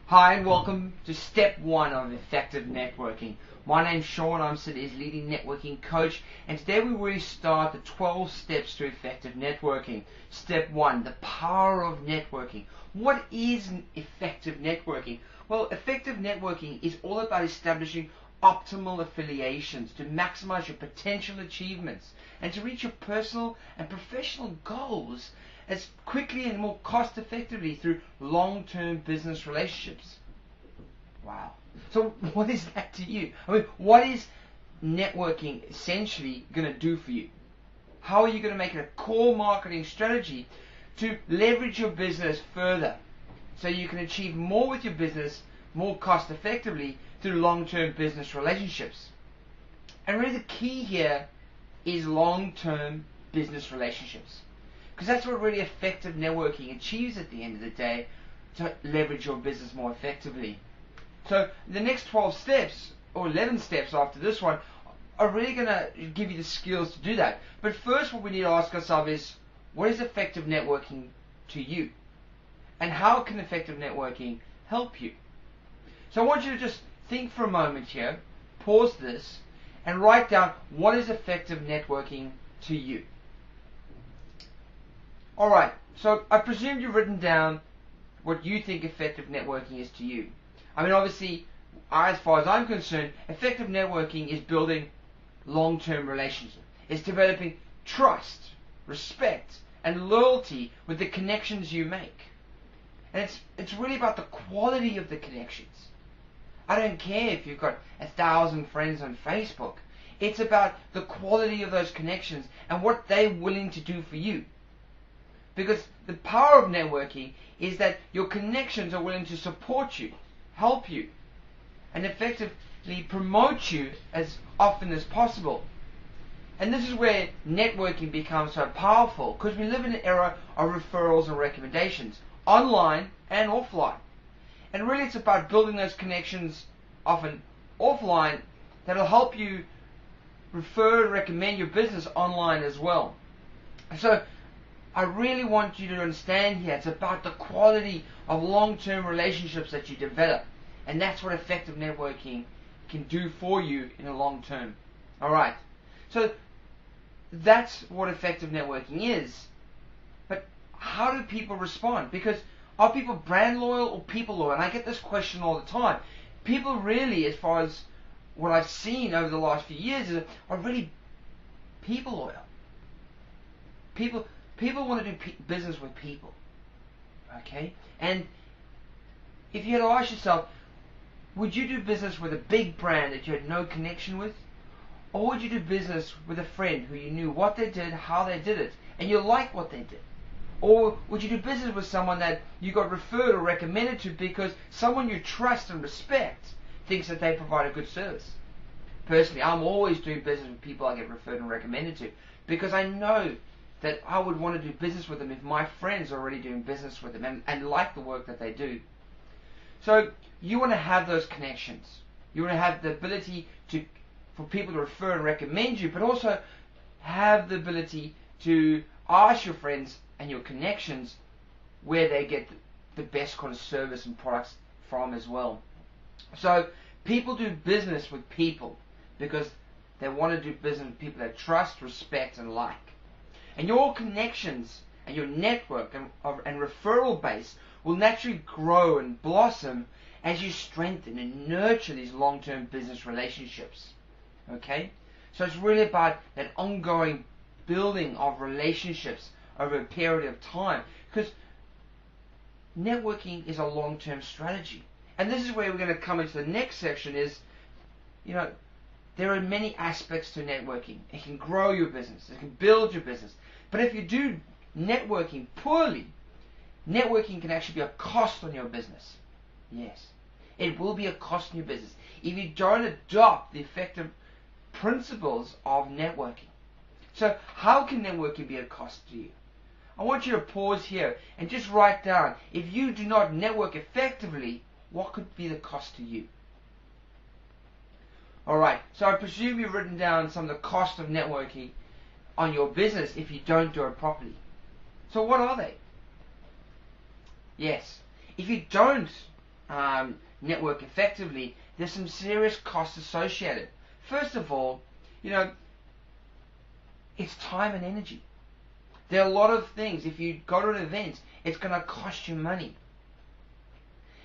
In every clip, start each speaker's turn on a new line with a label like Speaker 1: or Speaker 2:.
Speaker 1: Hi and welcome to Step 1 of Effective Networking. My name's Sean, I'm City's leading networking coach, and today we really start the 12 steps to effective networking. Step 1, the power of networking. What is effective networking? Well, effective networking is all about establishing optimal affiliations to maximize your potential achievements and to reach your personal and professional goals as quickly and more cost effectively through long-term business relationships. Wow. So what is that to you? I mean, what is networking essentially going to do for you? How are you going to make it a core marketing strategy to leverage your business further so you can achieve more with your business more cost effectively through long-term business relationships? And really the key here is long-term business relationships, because that's what really effective networking achieves at the end of the day, to leverage your business more effectively. So the next 12 steps, or 11 steps after this one, are really going to give you the skills to do that. But first what we need to ask ourselves is, what is effective networking to you? And how can effective networking help you? So I want you to just think for a moment here, pause this, and write down what is effective networking to you. Alright, so I presume you've written down what you think effective networking is to you. I mean, obviously, as far as I'm concerned, effective networking is building long-term relationships. It's developing trust, respect, and loyalty with the connections you make. And it's really about the quality of the connections. I don't care if you've got 1,000 friends on Facebook. It's about the quality of those connections and what they're willing to do for you. Because the power of networking is that your connections are willing to support you, help you, and effectively promote you as often as possible. And this is where networking becomes so powerful, because we live in an era of referrals and recommendations, online and offline. And really it's about building those connections, often offline, that'll help you refer and recommend your business online as well. So I really want you to understand here, it's about the quality of long-term relationships that you develop. And that's what effective networking can do for you in the long term. Alright, so that's what effective networking is. But how do people respond? Because are people brand loyal or people loyal? And I get this question all the time. People really, as far as what I've seen over the last few years, are really people loyal. People want to do business with people, okay? And if you had to ask yourself, would you do business with a big brand that you had no connection with? Or would you do business with a friend who you knew what they did, how they did it, and you liked what they did? Or would you do business with someone that you got referred or recommended to because someone you trust and respect thinks that they provide a good service? Personally, I'm always doing business with people I get referred and recommended to, because I know that I would want to do business with them if my friends are already doing business with them and like the work that they do. So you want to have those connections. You want to have the ability for people to refer and recommend you, but also have the ability to ask your friends and your connections where they get the best kind of service and products from as well. So people do business with people because they want to do business with people they trust, respect, and like. And your connections and your network and referral base will naturally grow and blossom as you strengthen and nurture these long-term business relationships. Okay? So it's really about that ongoing building of relationships over a period of time, because networking is a long-term strategy. And this is where we're going to come into the next section is, there are many aspects to networking. It can grow your business. It can build your business. But if you do networking poorly, networking can actually be a cost on your business. Yes. It will be a cost on your business if you don't adopt the effective principles of networking. So how can networking be a cost to you? I want you to pause here and just write down, if you do not network effectively, what could be the cost to you? Alright, so I presume you've written down some of the cost of networking on your business if you don't do it properly. So what are they? Yes, if you don't network effectively, there's some serious costs associated. First of all, it's time and energy. There are a lot of things. If you go to an event, it's going to cost you money.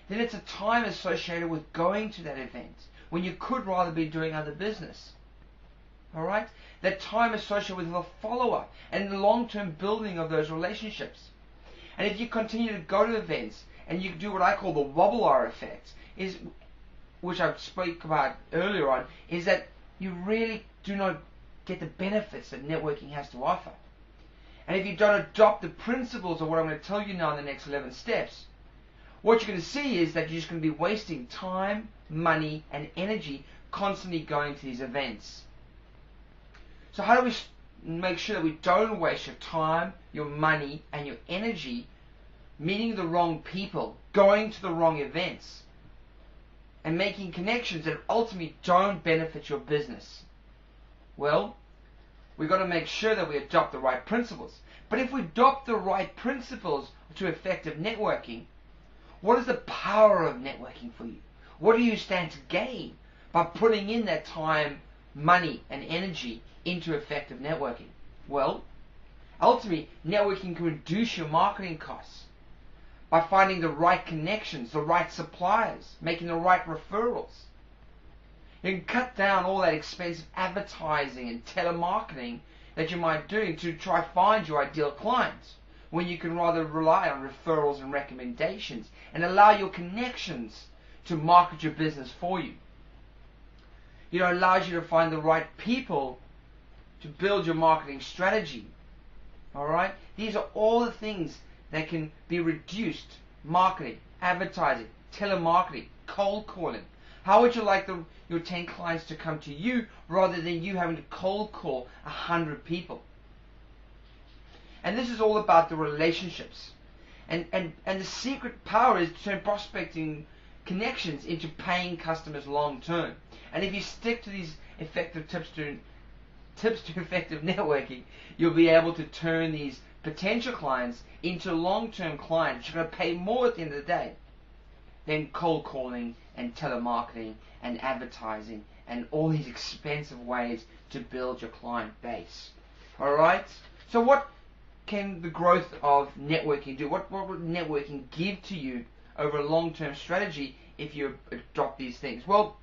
Speaker 1: Then it's a time associated with going to that event when you could rather be doing other business. Alright? That time associated with the follow-up and the long-term building of those relationships. And if you continue to go to events and you do what I call the wobble hour effect, which I spoke about earlier on, is that you really do not get the benefits that networking has to offer. And if you don't adopt the principles of what I'm going to tell you now in the next 11 steps, what you're going to see is that you're just going to be wasting time, money, and energy constantly going to these events. So how do we make sure that we don't waste your time, your money, and your energy meeting the wrong people, going to the wrong events, and making connections that ultimately don't benefit your business? Well, we've got to make sure that we adopt the right principles. But if we adopt the right principles to effective networking, what is the power of networking for you? What do you stand to gain by putting in that time, money, and energy into effective networking? Well, ultimately, networking can reduce your marketing costs by finding the right connections, the right suppliers, making the right referrals. You can cut down all that expensive advertising and telemarketing that you might do to try to find your ideal clients, when you can rather rely on referrals and recommendations and allow your connections to market your business for you. It allows you to find the right people to build your marketing strategy. Alright? These are all the things that can be reduced. Marketing, advertising, telemarketing, cold calling. How would you like your 10 clients to come to you rather than you having to cold call 100 people? And this is all about the relationships. And the secret power is to turn prospecting connections into paying customers long term. And if you stick to these effective tips to effective networking, you'll be able to turn these potential clients into long-term clients who are going to pay more at the end of the day than cold calling and telemarketing and advertising and all these expensive ways to build your client base. Alright? So what can the growth of networking do? What would networking give to you over a long-term strategy if you adopt these things? Well,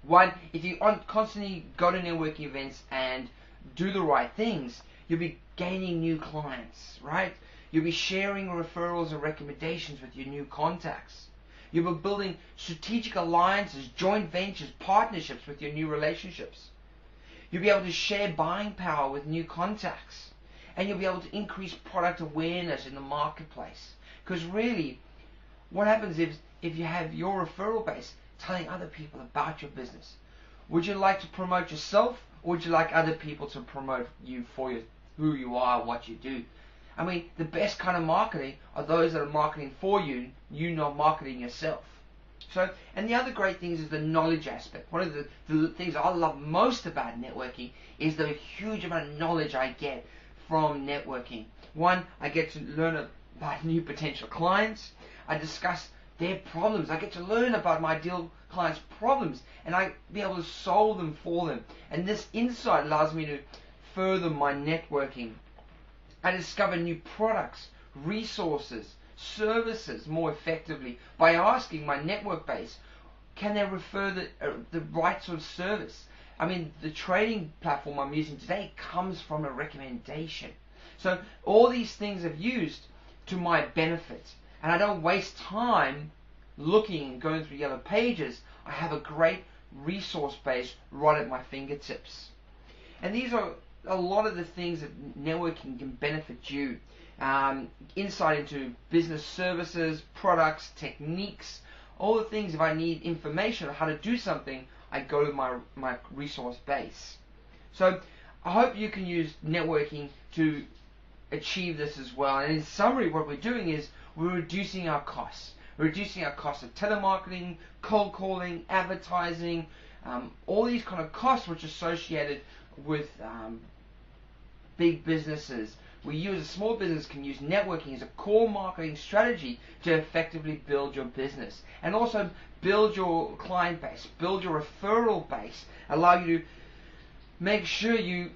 Speaker 1: one, if you constantly go to networking events and do the right things, you'll be gaining new clients, right? You'll be sharing referrals and recommendations with your new contacts. You'll be building strategic alliances, joint ventures, partnerships with your new relationships. You'll be able to share buying power with new contacts. And you'll be able to increase product awareness in the marketplace. Because really, what happens if you have your referral base telling other people about your business? Would you like to promote yourself, or would you like other people to promote you for who you are, what you do? I mean, the best kind of marketing are those that are marketing for you, you not marketing yourself. So, and the other great things is the knowledge aspect. One of the things I love most about networking is the huge amount of knowledge I get from networking. One, I get to learn about new potential clients. I discuss their problems. I get to learn about my ideal clients' problems, and I be able to solve them for them. And this insight allows me to further my networking. I discover new products, resources, services more effectively by asking my network base, can they refer the right sort of service? I mean, the trading platform I'm using today comes from a recommendation. So all these things I've used to my benefit. And I don't waste time looking and going through yellow pages. I have a great resource base right at my fingertips. And these are a lot of the things that networking can benefit you. Insight into business services, products, techniques, all the things. If I need information on how to do something, I go to my resource base. So I hope you can use networking to achieve this as well. And in summary, what we're doing is we're reducing our costs. We're reducing our costs of telemarketing, cold calling, advertising, all these kind of costs which are associated with big businesses where you as a small business can use networking as a core marketing strategy to effectively build your business and also build your client base, build your referral base, allow you to make sure you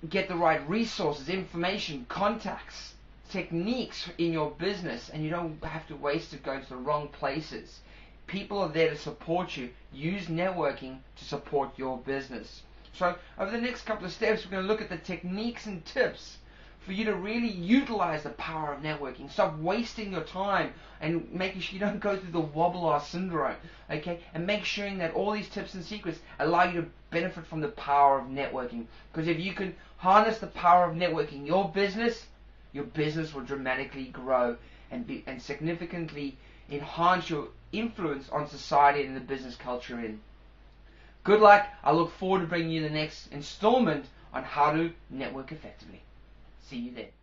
Speaker 1: get the right resources, information, contacts, techniques in your business, and you don't have to waste it going to the wrong places. People are there to support you. Use networking to support your business. So over the next couple of steps, we're going to look at the techniques and tips for you to really utilize the power of networking. Stop wasting your time and making sure you don't go through the wobble-ass syndrome, okay? And make sure that all these tips and secrets allow you to benefit from the power of networking. Because if you can harness the power of networking, your business will dramatically grow and significantly enhance your influence on society and the business culture in. Good luck. I look forward to bringing you the next installment on how to network effectively. See you there.